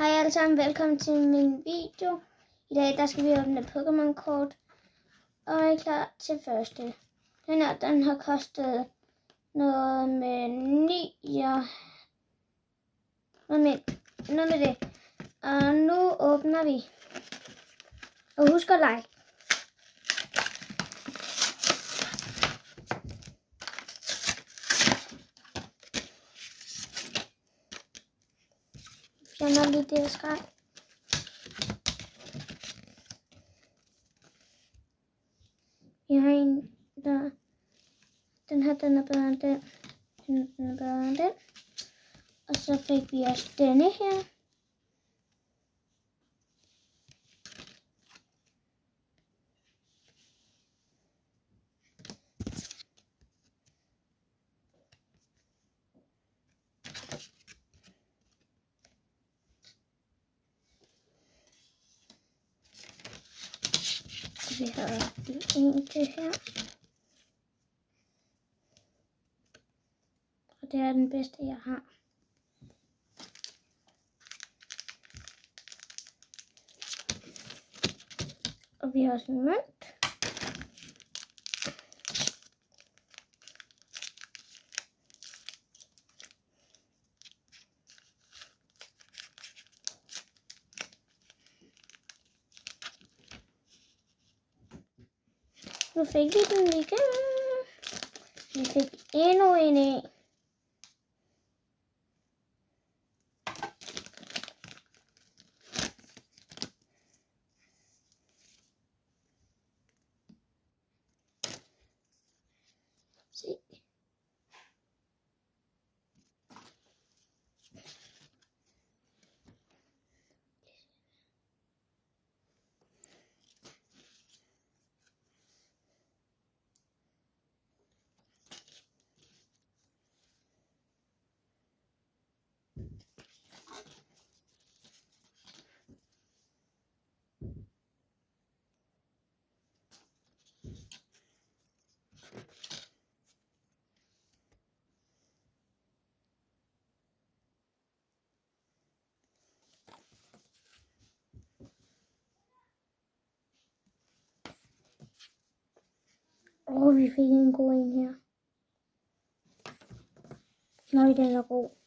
Hej alle sammen, velkommen til min video. I dag der skal vi åbne Pokémon-kort, og jeg er klar til første. Den har kostet noget med 9, ja, noget med det. Og nu åbner vi. Og husk at like. Jeg har lige det her skræk. Jeg har en, der... Den her, den er bedre end den. Den er bedre end den. Og så fik vi også denne her. Vi har en til her. Og det er den bedste, jeg har. Og vi har også en mønt. Nu fik vi den igen. Vi fik endnu en af. Se. Vi fik en god en her. Nøj, den er god.